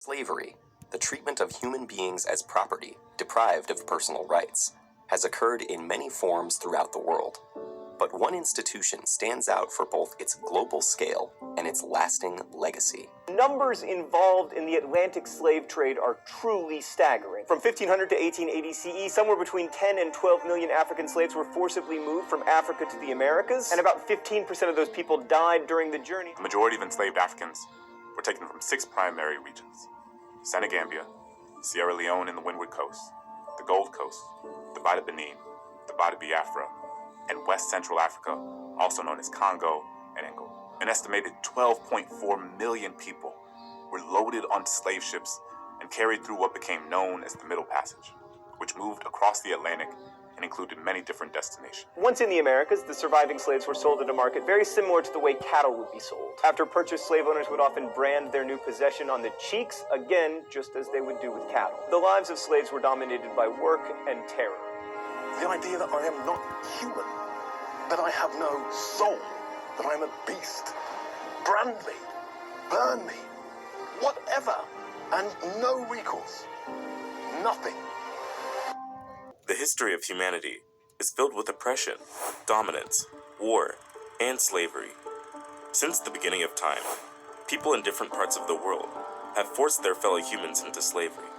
Slavery, the treatment of human beings as property, deprived of personal rights, has occurred in many forms throughout the world. But one institution stands out for both its global scale and its lasting legacy. Numbers involved in the Atlantic slave trade are truly staggering. From 1500 to 1880 CE, somewhere between 10 and 12 million African slaves were forcibly moved from Africa to the Americas, and about 15% of those people died during the journey. The majority of enslaved Africans were taken from 6 primary regions: Senegambia, Sierra Leone and the Windward Coast, the Gold Coast, the Bada Benin, the Bada Biafra, and West Central Africa, also known as Congo and Angola. An estimated 12.4 million people were loaded on slave ships and carried through what became known as the Middle Passage, which moved across the Atlantic and included many different destinations. Once in the Americas, the surviving slaves were sold at a market very similar to the way cattle would be sold. After purchase, slave owners would often brand their new possession on the cheeks, again, just as they would do with cattle. The lives of slaves were dominated by work and terror. The idea that I am not human, that I have no soul, that I am a beast. Brand me, burn me, whatever, and no recourse. Nothing. The history of humanity is filled with oppression, dominance, war, and slavery. Since the beginning of time, people in different parts of the world have forced their fellow humans into slavery.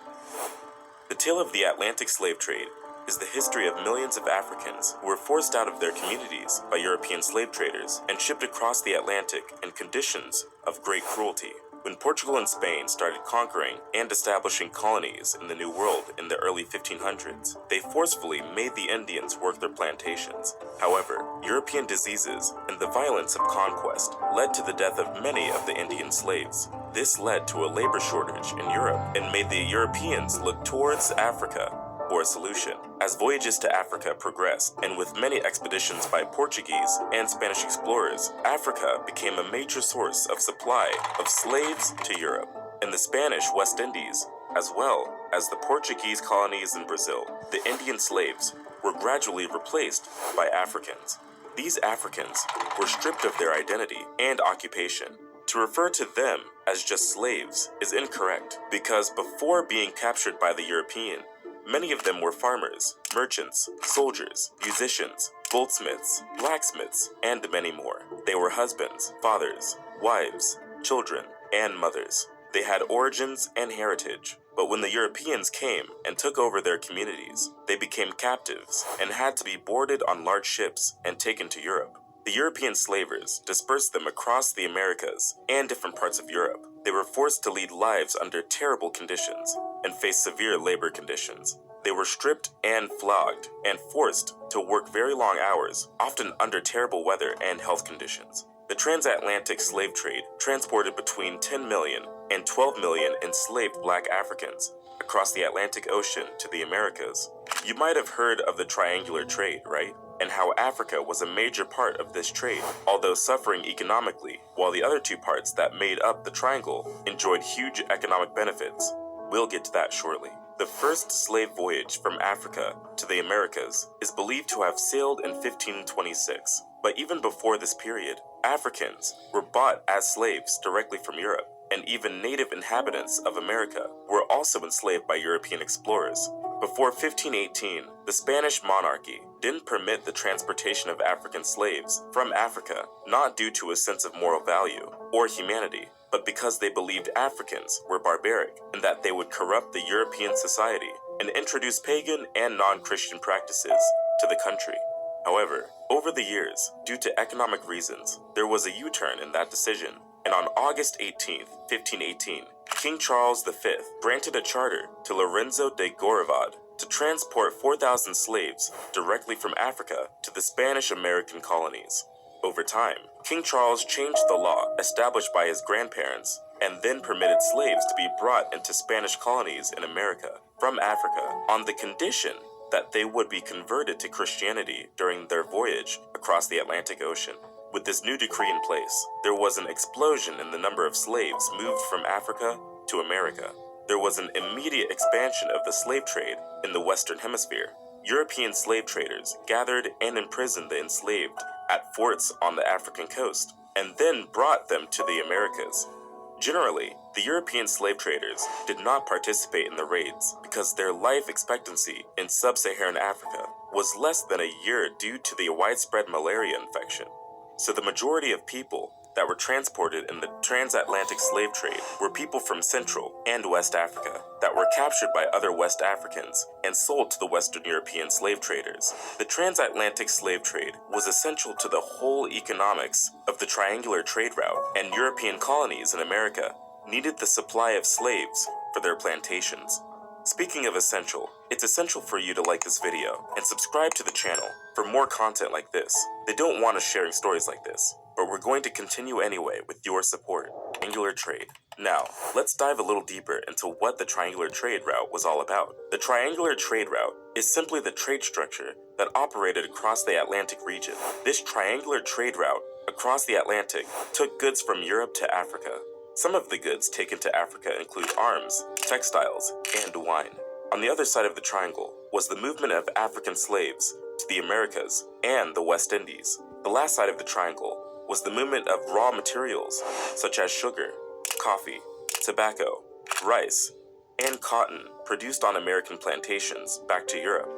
The tale of the Atlantic slave trade is the history of millions of Africans who were forced out of their communities by European slave traders and shipped across the Atlantic in conditions of great cruelty. When Portugal and Spain started conquering and establishing colonies in the New World in the early 1500s, they forcefully made the Indians work their plantations. However, European diseases and the violence of conquest led to the death of many of the Indian slaves. This led to a labor shortage in Europe and made the Europeans look towards Africa for a solution. As voyages to Africa progressed, and with many expeditions by Portuguese and Spanish explorers, Africa became a major source of supply of slaves to Europe. In the Spanish West Indies, as well as the Portuguese colonies in Brazil, the Indian slaves were gradually replaced by Africans. These Africans were stripped of their identity and occupation. To refer to them as just slaves is incorrect, because before being captured by the European, many of them were farmers, merchants, soldiers, musicians, goldsmiths, blacksmiths, and many more. They were husbands, fathers, wives, children, and mothers. They had origins and heritage, but when the Europeans came and took over their communities, they became captives and had to be boarded on large ships and taken to Europe. The European slavers dispersed them across the Americas and different parts of Europe. They were forced to lead lives under terrible conditions and face severe labor conditions. They were stripped and flogged and forced to work very long hours, often under terrible weather and health conditions. The transatlantic slave trade transported between 10 million and 12 million enslaved black Africans across the Atlantic Ocean to the Americas. You might have heard of the triangular trade, right? And how Africa was a major part of this trade, although suffering economically, while the other two parts that made up the triangle enjoyed huge economic benefits. We'll get to that shortly. The first slave voyage from Africa to the Americas is believed to have sailed in 1526. But even before this period, Africans were bought as slaves directly from Europe, and even native inhabitants of America were also enslaved by European explorers. Before 1518, the Spanish monarchy didn't permit the transportation of African slaves from Africa, not due to a sense of moral value or humanity, but because they believed Africans were barbaric and that they would corrupt the European society and introduce pagan and non-Christian practices to the country. However, over the years, due to economic reasons, there was a U-turn in that decision, and on August 18, 1518, King Charles V granted a charter to Lorenzo de Goravade to transport 4,000 slaves directly from Africa to the Spanish-American colonies. Over time, King Charles changed the law established by his grandparents and then permitted slaves to be brought into Spanish colonies in America from Africa on the condition that they would be converted to Christianity during their voyage across the Atlantic Ocean. With this new decree in place, there was an explosion in the number of slaves moved from Africa to America. There was an immediate expansion of the slave trade in the Western Hemisphere. European slave traders gathered and imprisoned the enslaved at forts on the African coast, and then brought them to the Americas. Generally, the European slave traders did not participate in the raids because their life expectancy in sub-Saharan Africa was less than a year due to the widespread malaria infection. So the majority of people that were transported in the transatlantic slave trade were people from Central and West Africa that were captured by other West Africans and sold to the Western European slave traders. The transatlantic slave trade was essential to the whole economics of the triangular trade route, and European colonies in America needed the supply of slaves for their plantations. Speaking of essential, it's essential for you to like this video and subscribe to the channel for more content like this. They don't want us sharing stories like this, but we're going to continue anyway with your support. Triangular trade. Now, let's dive a little deeper into what the triangular trade route was all about. The triangular trade route is simply the trade structure that operated across the Atlantic region. This triangular trade route across the Atlantic took goods from Europe to Africa. Some of the goods taken to Africa include arms, textiles, and wine. On the other side of the triangle was the movement of African slaves to the Americas and the West Indies. The last side of the triangle was the movement of raw materials such as sugar, coffee, tobacco, rice, and cotton produced on American plantations back to Europe.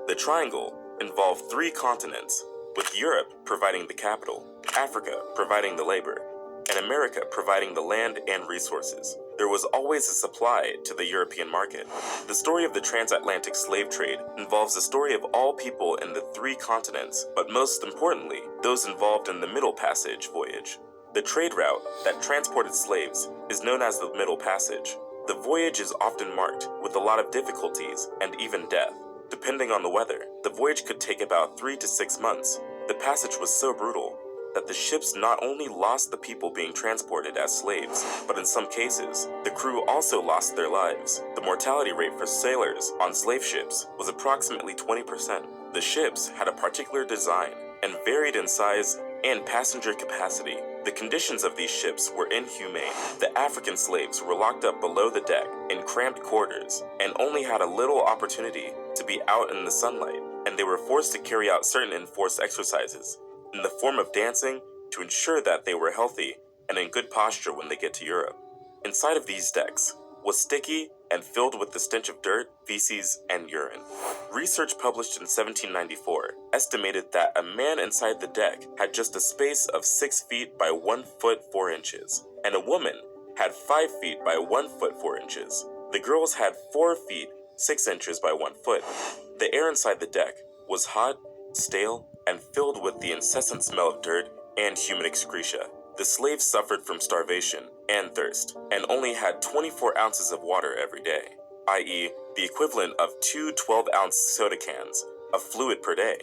The triangle involved 3 continents, with Europe providing the capital, Africa providing the labor, and America providing the land and resources. There was always a supply to the European market. The story of the transatlantic slave trade involves the story of all people in the 3 continents, but most importantly, those involved in the Middle Passage voyage. The trade route that transported slaves is known as the Middle Passage. The voyage is often marked with a lot of difficulties and even death. Depending on the weather, the voyage could take about 3 to 6 months. The passage was so brutal that the ships not only lost the people being transported as slaves, but in some cases, the crew also lost their lives. The mortality rate for sailors on slave ships was approximately 20%. The ships had a particular design and varied in size and passenger capacity. The conditions of these ships were inhumane. The African slaves were locked up below the deck in cramped quarters and only had a little opportunity to be out in the sunlight, and they were forced to carry out certain enforced exercises in the form of dancing to ensure that they were healthy and in good posture when they get to Europe. Inside of these decks was sticky and filled with the stench of dirt, feces, and urine. Research published in 1794 estimated that a man inside the deck had just a space of 6 feet by 1 foot 4 inches, and a woman had 5 feet by 1 foot 4 inches. The girls had 4 feet 6 inches by 1 foot. The air inside the deck was hot, stale, and filled with the incessant smell of dirt and human excreta. The slaves suffered from starvation and thirst, and only had 24 ounces of water every day, i.e., the equivalent of 2 12-ounce soda cans of fluid per day.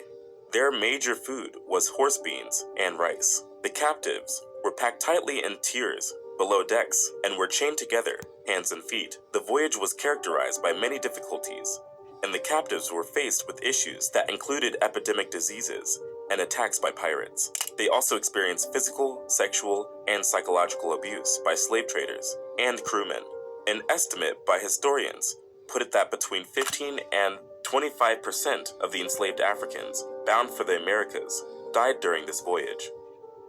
Their major food was horse beans and rice. The captives were packed tightly in tiers below decks and were chained together, hands and feet. The voyage was characterized by many difficulties, and the captives were faced with issues that included epidemic diseases and attacks by pirates. They also experienced physical, sexual, and psychological abuse by slave traders and crewmen. An estimate by historians put it that between 15 and 25% of the enslaved Africans bound for the Americas died during this voyage.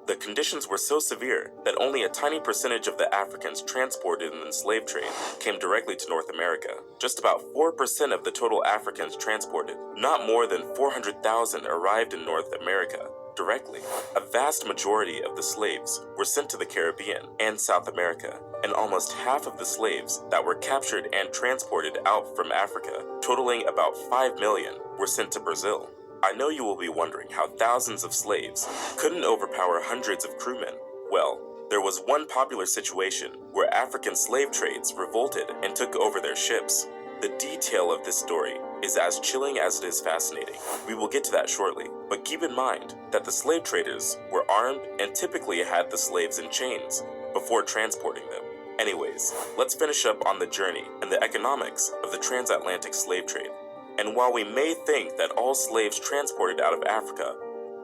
The conditions were so severe that only a tiny percentage of the Africans transported in the slave trade came directly to North America. Just about 4% of the total Africans transported, not more than 400,000, arrived in North America directly. A vast majority of the slaves were sent to the Caribbean and South America, and almost half of the slaves that were captured and transported out from Africa, totaling about 5 million, were sent to Brazil. I know you will be wondering how thousands of slaves couldn't overpower hundreds of crewmen. Well, there was one popular situation where African slave trades revolted and took over their ships. The detail of this story is as chilling as it is fascinating. We will get to that shortly, but keep in mind that the slave traders were armed and typically had the slaves in chains before transporting them. Anyways, let's finish up on the journey and the economics of the transatlantic slave trade. And while we may think that all slaves transported out of Africa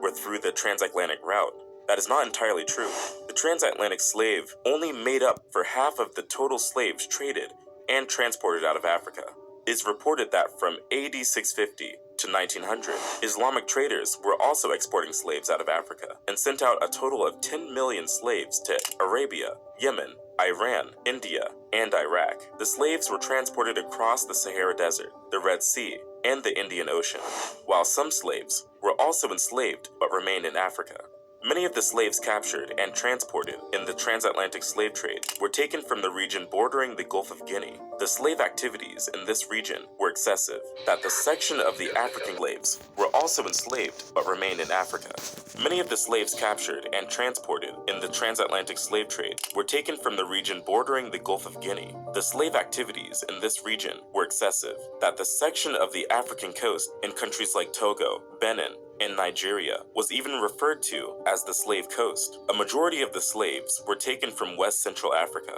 were through the transatlantic route, that is not entirely true. The transatlantic slave only made up for half of the total slaves traded and transported out of Africa. It is reported that from AD 650 to 1900, Islamic traders were also exporting slaves out of Africa and sent out a total of 10 million slaves to Arabia, Yemen, Iran, India, and Iraq. The slaves were transported across the Sahara Desert, the Red Sea, and the Indian Ocean, while some slaves were also enslaved but remained in Africa. Many of the slaves captured and transported in the transatlantic slave trade were taken from the region bordering the Gulf of Guinea. The slave activities in this region were excessive, that the section of the African slaves were also enslaved but remained in Africa. Many of the slaves captured and transported in the transatlantic slave trade were taken from the region bordering the Gulf of Guinea. The slave activities in this region were excessive, that the section of the African coast in countries like Togo, Benin, and Nigeria was even referred to as the Slave Coast. A majority of the slaves were taken from West Central Africa.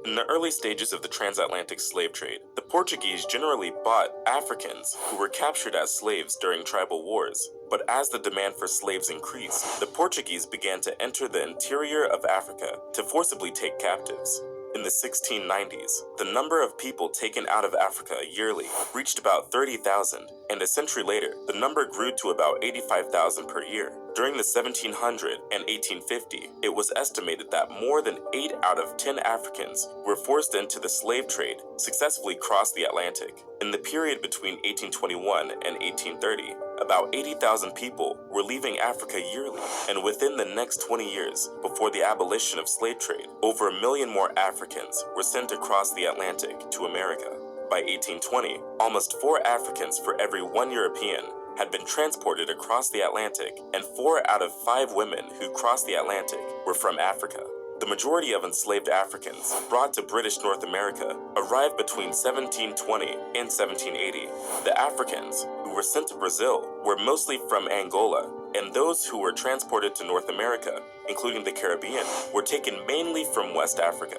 In the early stages of the transatlantic slave trade, the Portuguese generally bought Africans who were captured as slaves during tribal wars. But as the demand for slaves increased, the Portuguese began to enter the interior of Africa to forcibly take captives. In the 1690s, the number of people taken out of Africa yearly reached about 30,000, and a century later, the number grew to about 85,000 per year. During the 1700 and 1850, it was estimated that more than 8 out of 10 Africans were forced into the slave trade, successfully crossed the Atlantic. In the period between 1821 and 1830, about 80,000 people were leaving Africa yearly, and within the next 20 years, before the abolition of slave trade, over 1 million more Africans were sent across the Atlantic to America. By 1820, almost 4 Africans for every 1 European had been transported across the Atlantic, and 4 out of 5 women who crossed the Atlantic were from Africa. The majority of enslaved Africans brought to British North America arrived between 1720 and 1780. The Africans who were sent to Brazil were mostly from Angola, and those who were transported to North America, including the Caribbean, were taken mainly from West Africa.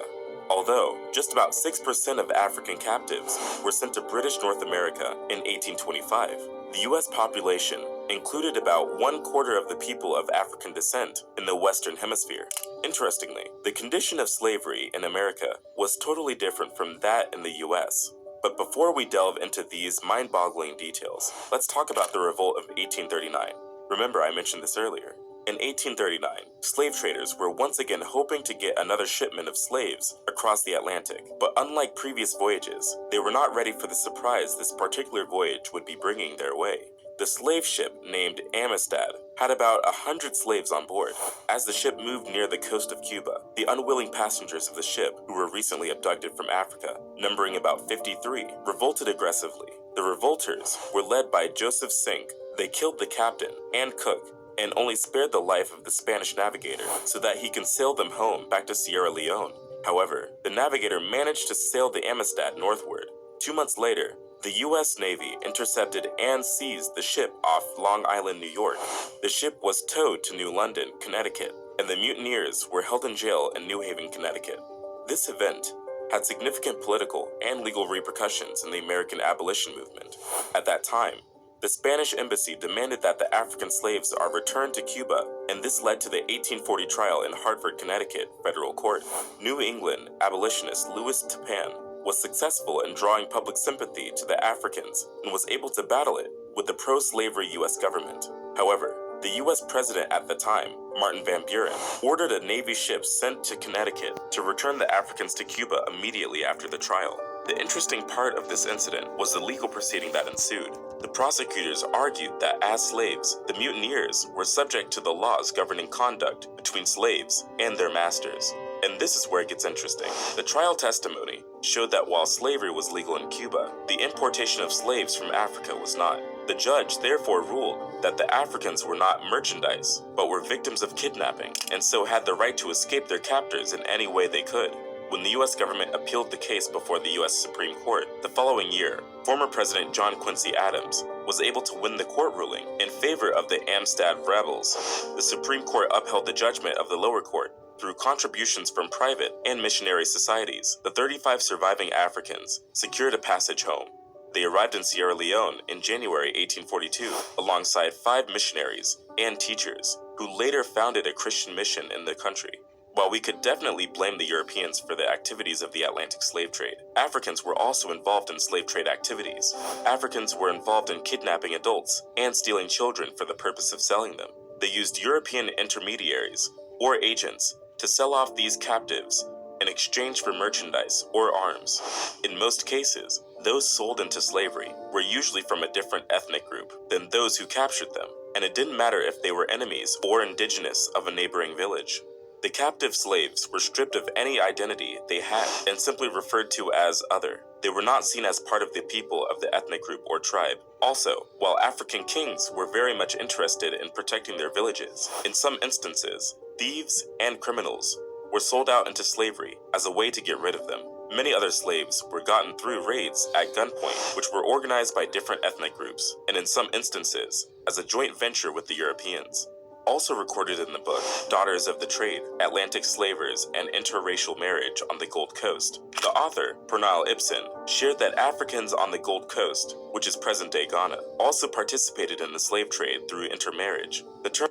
Although just about 6% of African captives were sent to British North America in 1825, the U.S. population included about 1/4 of the people of African descent in the Western Hemisphere. Interestingly, the condition of slavery in America was totally different from that in the U.S. But before we delve into these mind-boggling details, let's talk about the revolt of 1839. Remember, I mentioned this earlier. In 1839, slave traders were once again hoping to get another shipment of slaves across the Atlantic, but unlike previous voyages, they were not ready for the surprise this particular voyage would be bringing their way. The slave ship named Amistad had about 100 slaves on board. As the ship moved near the coast of Cuba, the unwilling passengers of the ship, who were recently abducted from Africa, numbering about 53, revolted aggressively. The revolters were led by Joseph Sink. They killed the captain and cook, and only spared the life of the Spanish navigator so that he can sail them home back to Sierra Leone. However, the navigator managed to sail the Amistad northward. 2 months later, the U.S. Navy intercepted and seized the ship off Long Island, New York. The ship was towed to New London, Connecticut, and the mutineers were held in jail in New Haven, Connecticut. This event had significant political and legal repercussions in the American abolition movement. At that time, the Spanish embassy demanded that the African slaves are returned to Cuba, and this led to the 1840 trial in Hartford, Connecticut federal court. New England abolitionist Louis Tappan was successful in drawing public sympathy to the Africans and was able to battle it with the pro-slavery U.S. government. However, the U.S. president at the time, Martin Van Buren, ordered a Navy ship sent to Connecticut to return the Africans to Cuba immediately after the trial. The interesting part of this incident was the legal proceeding that ensued. The prosecutors argued that as slaves, the mutineers were subject to the laws governing conduct between slaves and their masters. And this is where it gets interesting. The trial testimony showed that while slavery was legal in Cuba, the importation of slaves from Africa was not. The judge therefore ruled that the Africans were not merchandise, but were victims of kidnapping, and so had the right to escape their captors in any way they could. When the U.S. government appealed the case before the U.S. Supreme Court, the following year, former President John Quincy Adams was able to win the court ruling in favor of the Amistad rebels. The Supreme Court upheld the judgment of the lower court through contributions from private and missionary societies. The 35 surviving Africans secured a passage home. They arrived in Sierra Leone in January 1842 alongside 5 missionaries and teachers who later founded a Christian mission in the country. While we could definitely blame the Europeans for the activities of the Atlantic slave trade, Africans were also involved in slave trade activities. Africans were involved in kidnapping adults and stealing children for the purpose of selling them. They used European intermediaries or agents to sell off these captives in exchange for merchandise or arms. In most cases, those sold into slavery were usually from a different ethnic group than those who captured them, and it didn't matter if they were enemies or indigenous of a neighboring village. The captive slaves were stripped of any identity they had and simply referred to as other. They were not seen as part of the people of the ethnic group or tribe. Also, while African kings were very much interested in protecting their villages, in some instances, thieves and criminals were sold out into slavery as a way to get rid of them. Many other slaves were gotten through raids at gunpoint, which were organized by different ethnic groups, and in some instances, as a joint venture with the Europeans. Also recorded in the book, Daughters of the Trade, Atlantic Slavers, and Interracial Marriage on the Gold Coast, the author, Pernille Ibsen, shared that Africans on the Gold Coast, which is present-day Ghana, also participated in the slave trade through intermarriage. The term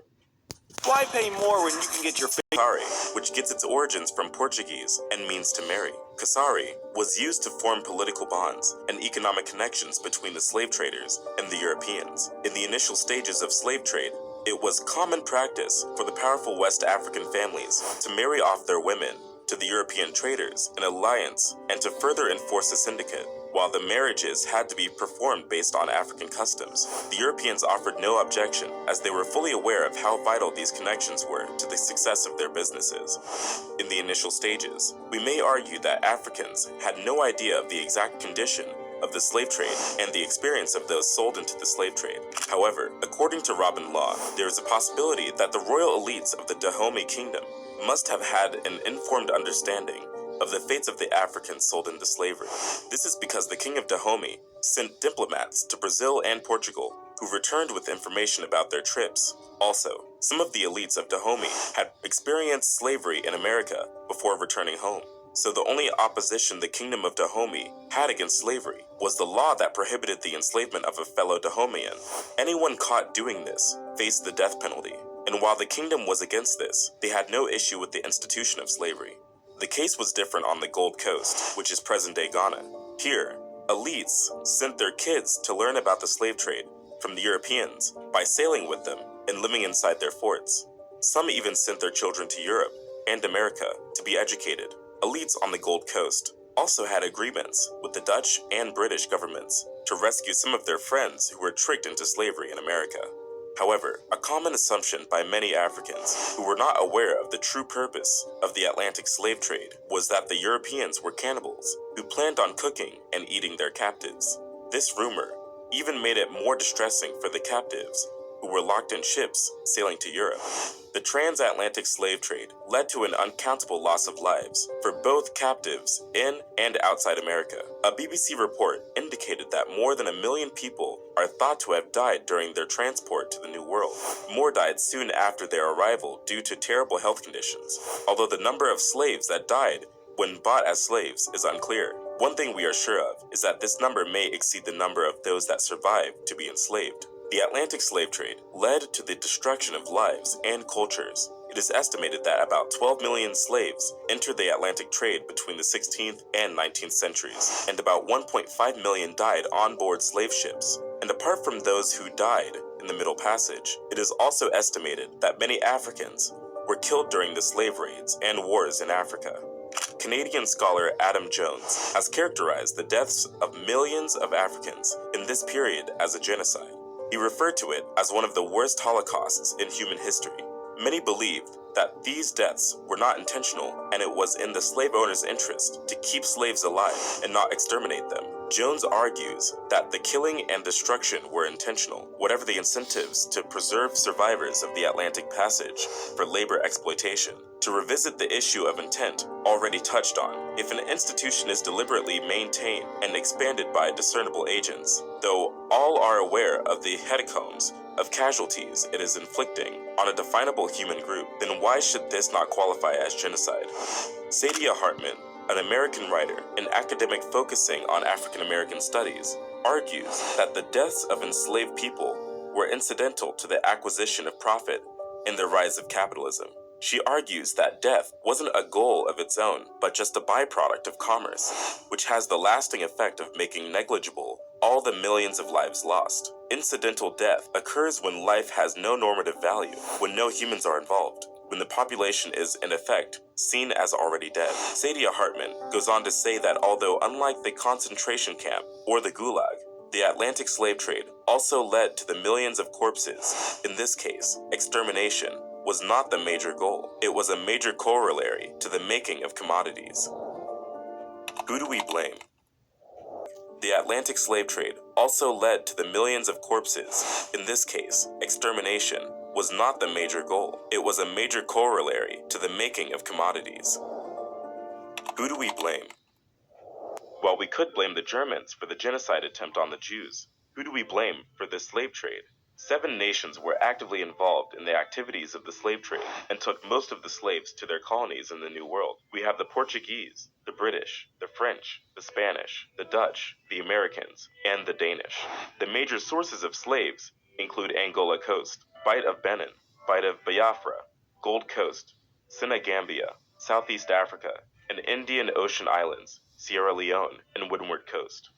Why pay more when you can get your Kasari, which gets its origins from Portuguese and means to marry. Kasari was used to form political bonds and economic connections between the slave traders and the Europeans. In the initial stages of slave trade, it was common practice for the powerful West African families to marry off their women to the European traders in alliance and to further enforce a syndicate. While the marriages had to be performed based on African customs, the Europeans offered no objection as they were fully aware of how vital these connections were to the success of their businesses. In the initial stages, we may argue that Africans had no idea of the exact condition of the slave trade and the experience of those sold into the slave trade. However, according to Robin Law, there is a possibility that the royal elites of the Dahomey Kingdom must have had an informed understanding of the fates of the Africans sold into slavery. This is because the King of Dahomey sent diplomats to Brazil and Portugal who returned with information about their trips. Also, some of the elites of Dahomey had experienced slavery in America before returning home. So the only opposition the Kingdom of Dahomey had against slavery was the law that prohibited the enslavement of a fellow Dahomeyan. Anyone caught doing this faced the death penalty, and while the kingdom was against this, they had no issue with the institution of slavery. The case was different on the Gold Coast, which is present-day Ghana. Here, elites sent their kids to learn about the slave trade from the Europeans by sailing with them and living inside their forts. Some even sent their children to Europe and America to be educated. Elites on the Gold Coast also had agreements with the Dutch and British governments to rescue some of their friends who were tricked into slavery in America. However, a common assumption by many Africans who were not aware of the true purpose of the Atlantic slave trade was that the Europeans were cannibals who planned on cooking and eating their captives. This rumor even made it more distressing for the captives who were locked in ships sailing to Europe. The transatlantic slave trade led to an uncountable loss of lives for both captives in and outside America. A BBC report indicated that more than 1 million people are thought to have died during their transport to the New World. More died soon after their arrival due to terrible health conditions, although the number of slaves that died when bought as slaves is unclear. One thing we are sure of is that this number may exceed the number of those that survived to be enslaved. The Atlantic slave trade led to the destruction of lives and cultures. It is estimated that about 12 million slaves entered the Atlantic trade between the 16th and 19th centuries, and about 1.5 million died on board slave ships. And apart from those who died in the Middle Passage, it is also estimated that many Africans were killed during the slave raids and wars in Africa. Canadian scholar Adam Jones has characterized the deaths of millions of Africans in this period as a genocide. He referred to it as one of the worst holocausts in human history. Many believed that these deaths were not intentional and it was in the slave owner's interest to keep slaves alive and not exterminate them. Jones argues that the killing and destruction were intentional, whatever the incentives to preserve survivors of the Atlantic Passage for labor exploitation. To revisit the issue of intent already touched on, if an institution is deliberately maintained and expanded by discernible agents, though all are aware of the hecatombs of casualties it is inflicting on a definable human group, then why should this not qualify as genocide? Saidiya Hartman, an American writer and academic focusing on African American studies, argues that the deaths of enslaved people were incidental to the acquisition of profit and the rise of capitalism. She argues that death wasn't a goal of its own, but just a byproduct of commerce, which has the lasting effect of making negligible all the millions of lives lost. Incidental death occurs when life has no normative value, when no humans are involved. when the population is, in effect, seen as already dead. Saidiya Hartman goes on to say that although unlike the concentration camp or the Gulag, the Atlantic slave trade also led to the millions of corpses. In this case, extermination was not the major goal. It was a major corollary to the making of commodities. Who do we blame? The Atlantic slave trade also led to the millions of corpses. In this case, extermination was not the major goal. It was a major corollary to the making of commodities. Who do we blame? While we could blame the Germans for the genocide attempt on the Jews, who do we blame for this slave trade? 7 nations were actively involved in the activities of the slave trade and took most of the slaves to their colonies in the New World. We have the Portuguese, the British, the French, the Spanish, the Dutch, the Americans, and the Danish. The major sources of slaves include Angola Coast, Bight of Benin, Bight of Biafra, Gold Coast, Senegambia, Southeast Africa, and Indian Ocean Islands, Sierra Leone, and Windward Coast.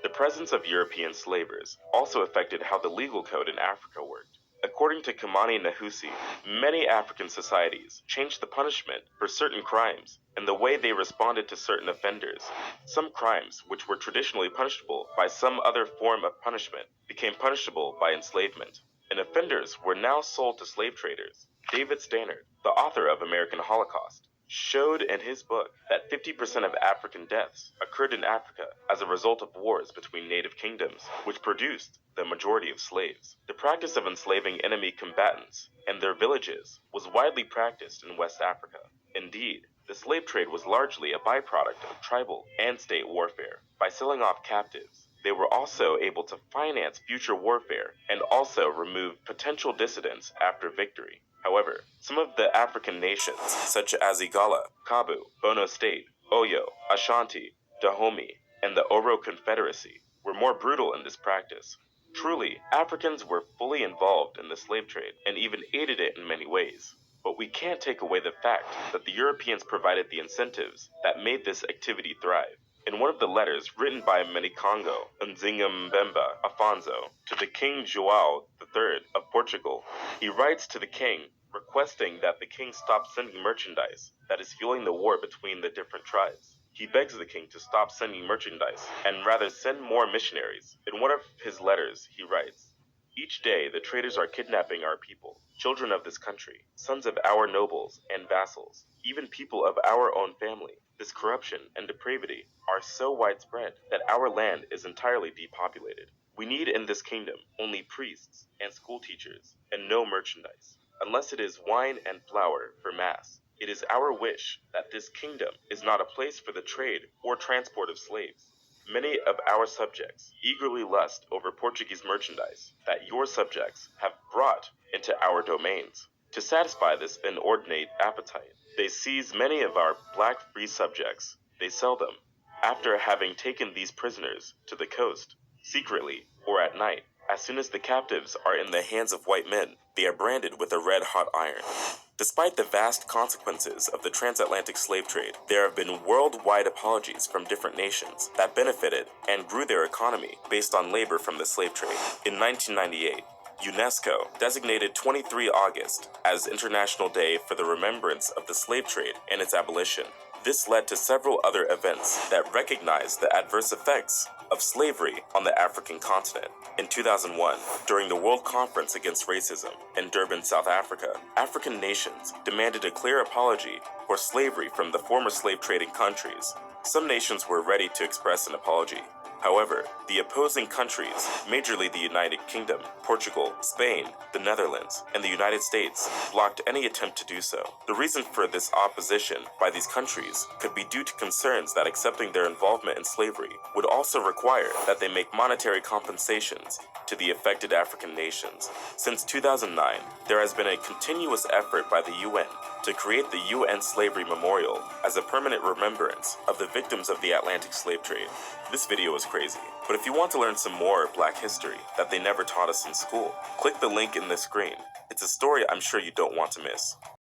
The presence of European slavers also affected how the legal code in Africa worked. According to Kamani Nahusi, many African societies changed the punishment for certain crimes and the way they responded to certain offenders. Some crimes, which were traditionally punishable by some other form of punishment, became punishable by enslavement, and offenders were now sold to slave traders. David Stannard, the author of American Holocaust, showed in his book that 50% of African deaths occurred in Africa as a result of wars between native kingdoms, which produced the majority of slaves. The practice of enslaving enemy combatants and their villages was widely practiced in West Africa. Indeed, the slave trade was largely a byproduct of tribal and state warfare. By selling off captives, they were also able to finance future warfare and also remove potential dissidents after victory. However, some of the African nations, such as Igala, Kabu, Bono State, Oyo, Ashanti, Dahomey, and the Oro Confederacy, were more brutal in this practice. Truly, Africans were fully involved in the slave trade and even aided it in many ways. But we can't take away the fact that the Europeans provided the incentives that made this activity thrive. In one of the letters written by Manikongo Nzinga Mbemba Afonso to the King João III of Portugal, he writes to the king requesting that the king stop sending merchandise that is fueling the war between the different tribes. He begs the king to stop sending merchandise and rather send more missionaries. In one of his letters, he writes, "Each day the traders are kidnapping our people, children of this country, sons of our nobles and vassals, even people of our own family. This corruption and depravity are so widespread that our land is entirely depopulated. We need in this kingdom only priests and school teachers and no merchandise, unless it is wine and flour for mass. It is our wish that this kingdom is not a place for the trade or transport of slaves. Many of our subjects eagerly lust over Portuguese merchandise that your subjects have brought into our domains. To satisfy this inordinate appetite, they seize many of our black free subjects. They sell them, after having taken these prisoners to the coast, secretly or at night. As soon as the captives are in the hands of white men, they are branded with a red-hot iron." Despite the vast consequences of the transatlantic slave trade, there have been worldwide apologies from different nations that benefited and grew their economy based on labor from the slave trade. In 1998, UNESCO designated 23 August as International Day for the remembrance of the slave trade and its abolition. This led to several other events that recognized the adverse effects of slavery on the African continent. In 2001, during the World Conference Against Racism in Durban, South Africa, African nations demanded a clear apology for slavery from the former slave trading countries. Some nations were ready to express an apology. However, the opposing countries, majorly the United Kingdom, Portugal, Spain, the Netherlands, and the United States, blocked any attempt to do so. The reason for this opposition by these countries could be due to concerns that accepting their involvement in slavery would also require that they make monetary compensations to the affected African nations. Since 2009, there has been a continuous effort by the UN to create the UN Slavery Memorial as a permanent remembrance of the victims of the Atlantic slave trade. This video is crazy, but if you want to learn some more Black history that they never taught us in school, click the link in this screen. It's a story I'm sure you don't want to miss.